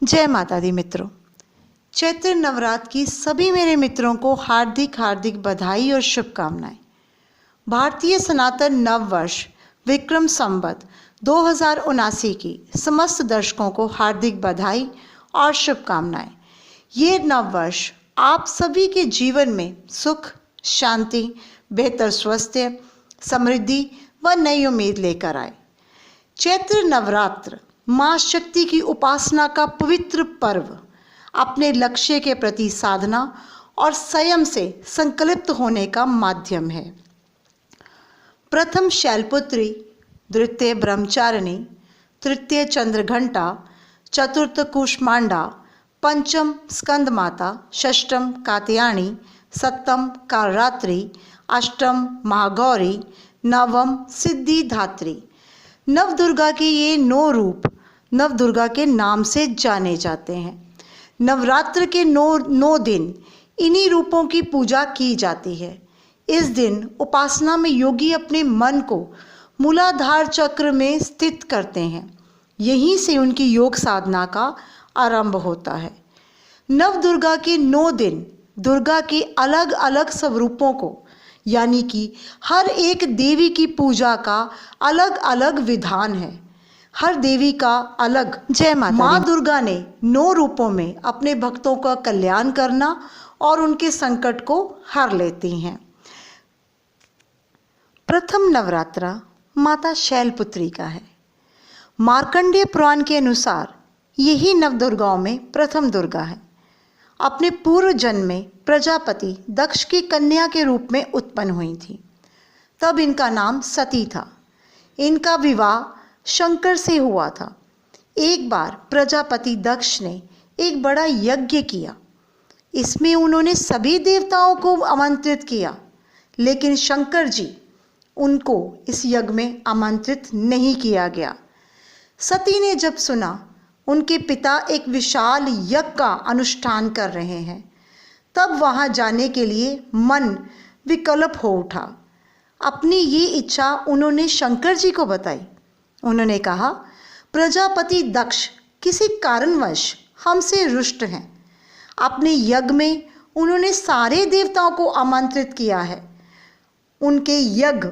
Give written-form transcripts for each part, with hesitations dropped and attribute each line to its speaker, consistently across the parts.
Speaker 1: जय माता दी मित्रों। चैत्र नवरात्र की सभी मेरे मित्रों को हार्दिक हार्दिक बधाई और शुभकामनाएं। भारतीय सनातन नव वर्ष विक्रम संवत 2079 की समस्त दर्शकों को हार्दिक बधाई और शुभकामनाएं। ये नव वर्ष आप सभी के जीवन में सुख, शांति, बेहतर स्वास्थ्य, समृद्धि व नई उम्मीद लेकर आए। चैत्र नवरात्र माँ शक्ति की उपासना का पवित्र पर्व, अपने लक्ष्य के प्रति साधना और संयम से संकल्पित होने का माध्यम है। प्रथम शैलपुत्री, द्वितीय ब्रह्मचारिणी, तृतीय चंद्रघंटा, चतुर्थ कूष्मांडा, पंचम स्कंद माता, षष्ठम कात्यायनी, सप्तम कालरात्रि, अष्टम महागौरी, नवम सिद्धिदात्री। नवदुर्गा के ये 9 रूप नवदुर्गा के नाम से जाने जाते हैं। नवरात्र के 9 दिन इन्हीं रूपों की पूजा की जाती है। इस दिन उपासना में योगी अपने मन को मूलाधार चक्र में स्थित करते हैं। यहीं से उनकी योग साधना का आरंभ होता है। नवदुर्गा के 9 दिन दुर्गा के अलग अलग स्वरूपों को, यानी कि हर एक देवी की पूजा का अलग अलग विधान है। हर देवी का अलग। जय माता। माँ दुर्गा ने 9 रूपों में अपने भक्तों का कल्याण करना और उनके संकट को हर लेती हैं। प्रथम नवरात्रा माता शैलपुत्री का है। मार्कंडेय पुराण के अनुसार यही नवदुर्गाओं में प्रथम दुर्गा है। अपने पूर्व जन्म में प्रजापति दक्ष की कन्या के रूप में उत्पन्न हुई थी। तब इनका नाम सती था। इनका विवाह शंकर से हुआ था। एक बार प्रजापति दक्ष ने एक बड़ा यज्ञ किया। इसमें उन्होंने सभी देवताओं को आमंत्रित किया, लेकिन शंकर जी उनको इस यज्ञ में आमंत्रित नहीं किया गया। सती ने जब सुना उनके पिता एक विशाल यज्ञ का अनुष्ठान कर रहे हैं, तब वहां जाने के लिए मन विकल्प हो उठा। अपनी ये इच्छा उन्होंने शंकर जी को बताई। उन्होंने कहा, प्रजापति दक्ष किसी कारणवश हमसे रुष्ट हैं। अपने यज्ञ में उन्होंने सारे देवताओं को आमंत्रित किया है। उनके यज्ञ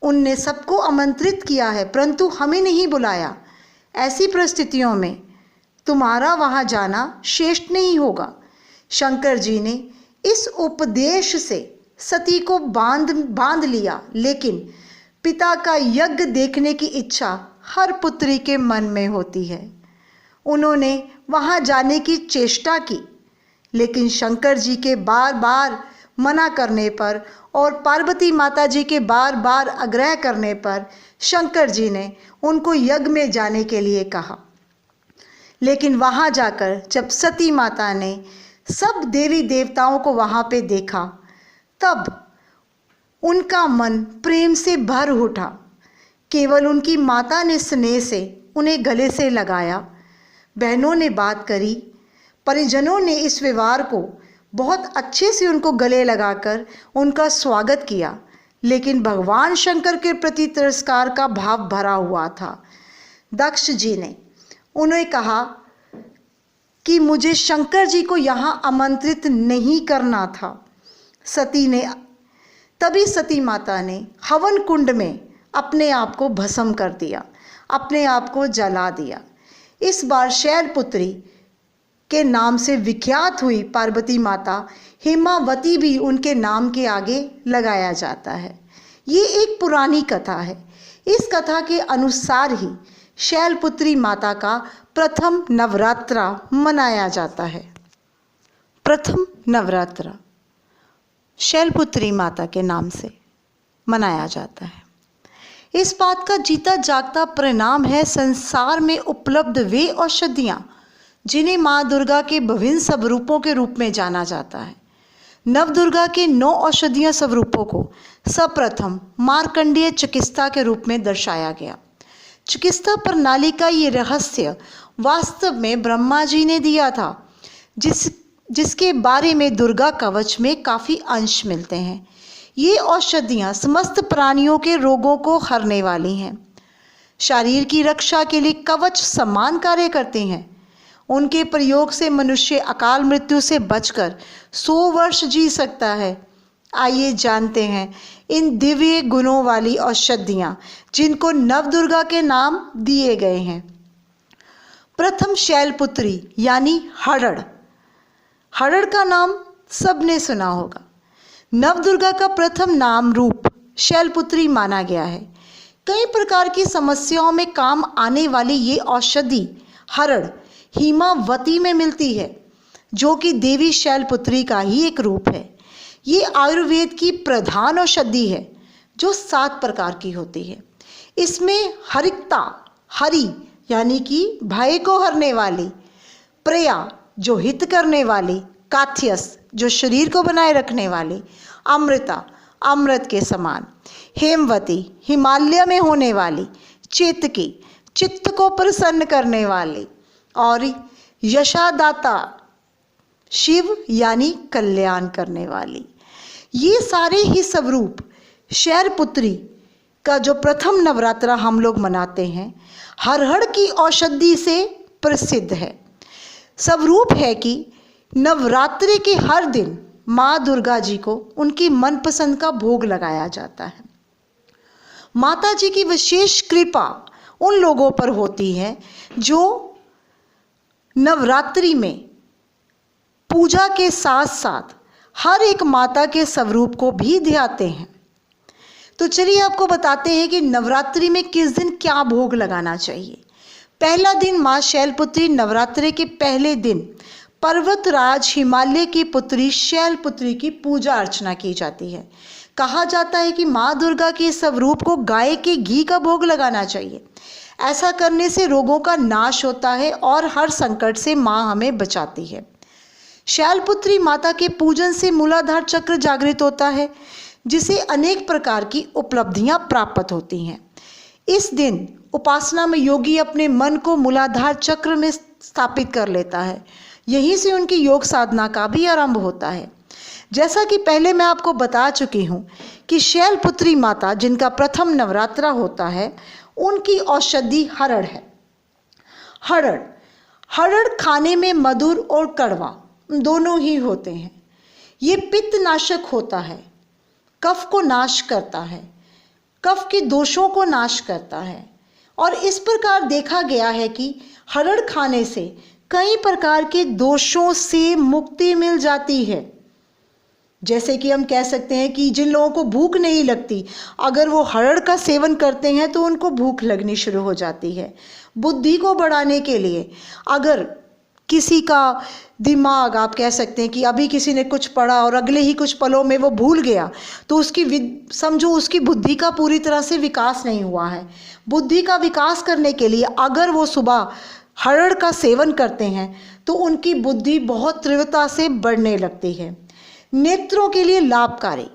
Speaker 1: उनने सबको आमंत्रित किया है, परंतु हमें नहीं बुलाया। ऐसी परिस्थितियों में तुम्हारा वहां जाना श्रेष्ठ नहीं होगा। शंकर जी ने इस उपदेश से सती को बांध लिया, लेकिन पिता का यज्ञ देखने की इच्छा हर पुत्री के मन में होती है। उन्होंने वहां जाने की चेष्टा की, लेकिन शंकर जी के बार बार मना करने पर और पार्वती माता जी के बार बार आग्रह करने पर शंकर जी ने उनको यज्ञ में जाने के लिए कहा। लेकिन वहां जाकर जब सती माता ने सब देवी देवताओं को वहां पे देखा, तब उनका मन प्रेम से भर उठा। केवल उनकी माता ने स्नेह से उन्हें गले से लगाया। बहनों ने बात करी। परिजनों ने इस व्यवहार को बहुत अच्छे से उनको गले लगाकर उनका स्वागत किया, लेकिन भगवान शंकर के प्रति तिरस्कार का भाव भरा हुआ था। दक्ष जी ने उन्हें कहा कि मुझे शंकर जी को यहाँ आमंत्रित नहीं करना था। तभी सती माता ने हवन कुंड में अपने आप को भस्म कर दिया, अपने आप को जला दिया। इस बार शैलपुत्री के नाम से विख्यात हुई पार्वती माता हेमावती भी उनके नाम के आगे लगाया जाता है। ये एक पुरानी कथा है। इस कथा के अनुसार ही शैलपुत्री माता का प्रथम नवरात्रा मनाया जाता है। प्रथम नवरात्रा शैलपुत्री माता के नाम से मनाया जाता है। इस बात का जीता जागता परिणाम है संसार में उपलब्ध वे औषधियाँ जिन्हें माँ दुर्गा के विभिन्न स्वरूपों के रूप में जाना जाता है। नवदुर्गा के 9 औषधीय स्वरूपों को सर्वप्रथम मार्कंडेय चिकित्सा के रूप में दर्शाया गया। चिकित्सा प्रणाली का ये रहस्य वास्तव में ब्रह्मा जी ने दिया था, जिसके बारे में दुर्गा कवच में काफ़ी अंश मिलते हैं। ये औषधियाँ समस्त प्राणियों के रोगों को हरने वाली हैं। शरीर की रक्षा के लिए कवच समान कार्य करते हैं। उनके प्रयोग से मनुष्य अकाल मृत्यु से बचकर 100 वर्ष जी सकता है। आइए जानते हैं इन दिव्य गुणों वाली औषधियाँ जिनको नवदुर्गा के नाम दिए गए हैं। प्रथम शैलपुत्री यानी हड़ड़। हड़ड़ का नाम सबने सुना होगा। नवदुर्गा का प्रथम नाम रूप शैलपुत्री माना गया है। कई प्रकार की समस्याओं में काम आने वाली ये औषधि हड़ड़ हिमावती में मिलती है, जो कि देवी शैलपुत्री का ही एक रूप है। ये आयुर्वेद की प्रधान औषधि है जो 7 प्रकार की होती है। इसमें हरिकता, हरि यानी कि भय को हरने वाली, प्रिया जो हित करने वाली, काथ्यस जो शरीर को बनाए रखने वाली, अमृता अमृत के समान, हेमवती हिमालय में होने वाली, चेतकी चित्त को प्रसन्न करने वाली, और यशादाता शिव यानी कल्याण करने वाली। ये सारे ही स्वरूप शैलपुत्री का जो प्रथम नवरात्रा हम लोग मनाते हैं, हरहड़ की औषधि से प्रसिद्ध है। स्वरूप है कि नवरात्रि के हर दिन माँ दुर्गा जी को उनकी मनपसंद का भोग लगाया जाता है। माता जी की विशेष कृपा उन लोगों पर होती है जो नवरात्रि में पूजा के साथ साथ हर एक माता के स्वरूप को भी ध्याते हैं। तो चलिए आपको बताते हैं कि नवरात्रि में किस दिन क्या भोग लगाना चाहिए। पहला दिन माँ शैलपुत्री नवरात्रि के पहले दिन पर्वतराज हिमालय की पुत्री शैलपुत्री की पूजा अर्चना की जाती है। कहा जाता है कि माँ दुर्गा के स्वरूप को गाय के घी का भोग लगाना चाहिए। ऐसा करने से रोगों का नाश होता है और हर संकट से माँ हमें बचाती है। शैलपुत्री माता के पूजन से मूलाधार चक्र जागृत होता है, जिसे अनेक प्रकार की उपलब्धियां प्राप्त होती हैं। इस दिन उपासना में योगी अपने मन को मूलाधार चक्र में स्थापित कर लेता है। यहीं से उनकी योग साधना का भी आरंभ होता है। जैसा कि पहले मैं आपको बता चुकी हूँ कि शैलपुत्री माता जिनका प्रथम नवरात्रा होता है, उनकी औषधि हड़ड़ है। हड़ड़ हड़ड़ खाने में मधुर और कड़वा दोनों ही होते हैं। ये पित्त नाशक होता है, कफ को नाश करता है, कफ के दोषों को नाश करता है, और इस प्रकार देखा गया है कि हड़ड़ खाने से कई प्रकार के दोषों से मुक्ति मिल जाती है। जैसे कि हम कह सकते हैं कि जिन लोगों को भूख नहीं लगती, अगर वो हड़ड़ का सेवन करते हैं तो उनको भूख लगनी शुरू हो जाती है। बुद्धि को बढ़ाने के लिए अगर किसी का दिमाग, आप कह सकते हैं कि अभी किसी ने कुछ पढ़ा और अगले ही कुछ पलों में वो भूल गया, तो समझो उसकी बुद्धि का पूरी तरह से विकास नहीं हुआ है। बुद्धि का विकास करने के लिए अगर वो सुबह हड़ड़ का सेवन करते हैं तो उनकी बुद्धि बहुत तीव्रता से बढ़ने लगती है। नेत्रों के लिए लाभकारी।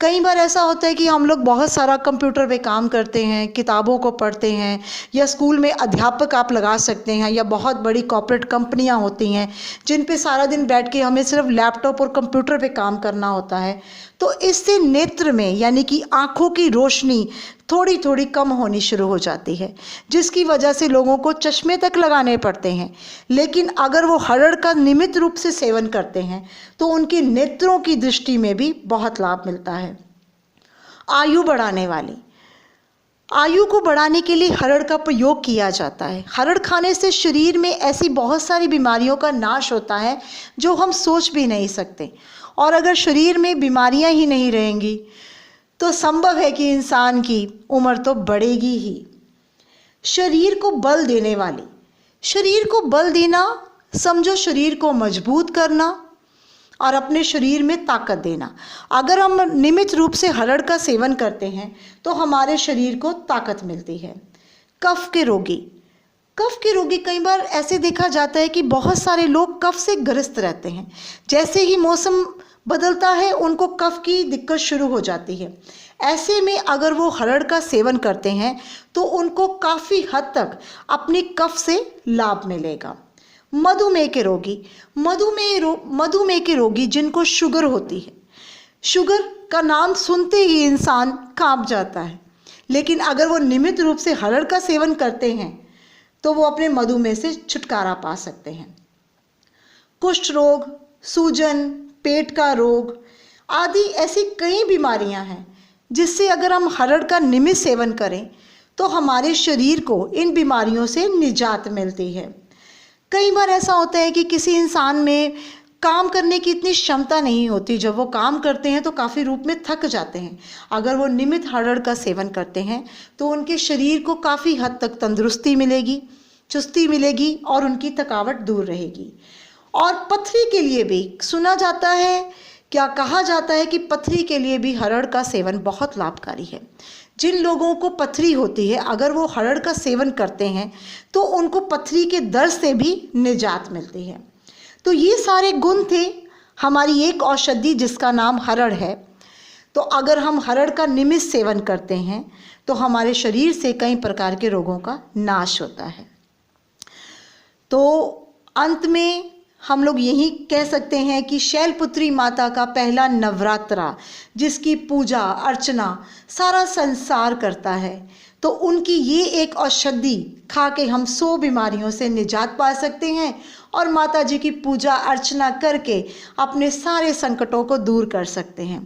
Speaker 1: कई बार ऐसा होता है कि हम लोग बहुत सारा कंप्यूटर पे काम करते हैं, किताबों को पढ़ते हैं, या स्कूल में अध्यापक आप लगा सकते हैं, या बहुत बड़ी कॉर्पोरेट कंपनियां होती हैं जिन पे सारा दिन बैठ के हमें सिर्फ लैपटॉप और कंप्यूटर पे काम करना होता है। तो इससे नेत्र में यानी कि आँखों की रोशनी थोड़ी थोड़ी कम होनी शुरू हो जाती है, जिसकी वजह से लोगों को चश्मे तक लगाने पड़ते हैं। लेकिन अगर वो हड़ड़ का नियमित रूप से सेवन करते हैं तो उनके नेत्रों की दृष्टि में भी बहुत लाभ मिलता है। आयु बढ़ाने वाली। आयु को बढ़ाने के लिए हड़ड़ का प्रयोग किया जाता है। हड़ड़ खाने से शरीर में ऐसी बहुत सारी बीमारियों का नाश होता है जो हम सोच भी नहीं सकते, और अगर शरीर में बीमारियां ही नहीं रहेंगी तो संभव है कि इंसान की उम्र तो बढ़ेगी ही। शरीर को बल देने वाली। शरीर को बल देना समझो शरीर को मजबूत करना और अपने शरीर में ताकत देना। अगर हम नियमित रूप से हड़ड़ का सेवन करते हैं तो हमारे शरीर को ताकत मिलती है। कफ के रोगी। कफ के रोगी कई बार ऐसे देखा जाता है कि बहुत सारे लोग कफ से ग्रस्त रहते हैं। जैसे ही मौसम बदलता है उनको कफ की दिक्कत शुरू हो जाती है। ऐसे में अगर वो हड़ड़ का सेवन करते हैं तो उनको काफ़ी हद तक अपनी कफ से लाभ मिलेगा। मधुमेह के रोगी। मधुमेह के रोगी जिनको शुगर होती है। शुगर का नाम सुनते ही इंसान कांप जाता है, लेकिन अगर वो नियमित रूप से हरड़ का सेवन करते हैं तो वो अपने मधुमेह से छुटकारा पा सकते हैं। कुष्ठ रोग, सूजन, पेट का रोग आदि ऐसी कई बीमारियां हैं जिससे अगर हम हरड़ का नियमित सेवन करें तो हमारे शरीर को इन बीमारियों से निजात मिलती है। कई बार ऐसा होता है कि किसी इंसान में काम करने की इतनी क्षमता नहीं होती, जब वो काम करते हैं तो काफ़ी रूप में थक जाते हैं। अगर वो नियमित हरड़ का सेवन करते हैं तो उनके शरीर को काफ़ी हद तक तंदुरुस्ती मिलेगी, चुस्ती मिलेगी और उनकी थकावट दूर रहेगी। और पथरी के लिए भी सुना जाता है, क्या कहा जाता है कि पथरी के लिए भी हरड़ का सेवन बहुत लाभकारी है। जिन लोगों को पथरी होती है अगर वो हरड़ का सेवन करते हैं तो उनको पथरी के दर्द से भी निजात मिलती है। तो ये सारे गुण थे हमारी एक औषधि जिसका नाम हरड़ है। तो अगर हम हरड़ का नियमित सेवन करते हैं तो हमारे शरीर से कई प्रकार के रोगों का नाश होता है। तो अंत में हम लोग यही कह सकते हैं कि शैलपुत्री माता का पहला नवरात्रा जिसकी पूजा अर्चना सारा संसार करता है, तो उनकी ये एक औषधि खा के हम 100 बीमारियों से निजात पा सकते हैं और माता जी की पूजा अर्चना करके अपने सारे संकटों को दूर कर सकते हैं।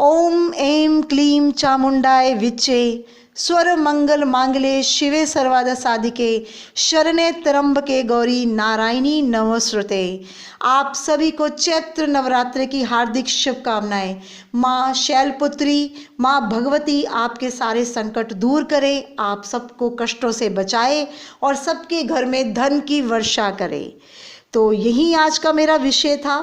Speaker 1: ओम ऐं क्लीं चामुंडाय विच्चे स्वर मंगल मांगले शिवे सर्वाद साधिके शरणे त्र्यंबके गौरी नारायणी नमोस्तुते। आप सभी को चैत्र नवरात्र की हार्दिक शुभकामनाएं। माँ शैलपुत्री, माँ भगवती आपके सारे संकट दूर करे, आप सबको कष्टों से बचाए और सबके घर में धन की वर्षा करे। तो यही आज का मेरा विषय था।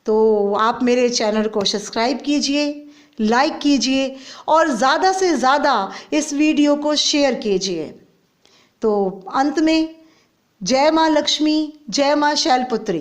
Speaker 1: तो आप मेरे चैनल को सब्सक्राइब कीजिए, लाइक कीजिए और ज़्यादा से ज़्यादा इस वीडियो को शेयर कीजिए। तो अंत में जय माँ लक्ष्मी, जय माँ शैलपुत्री।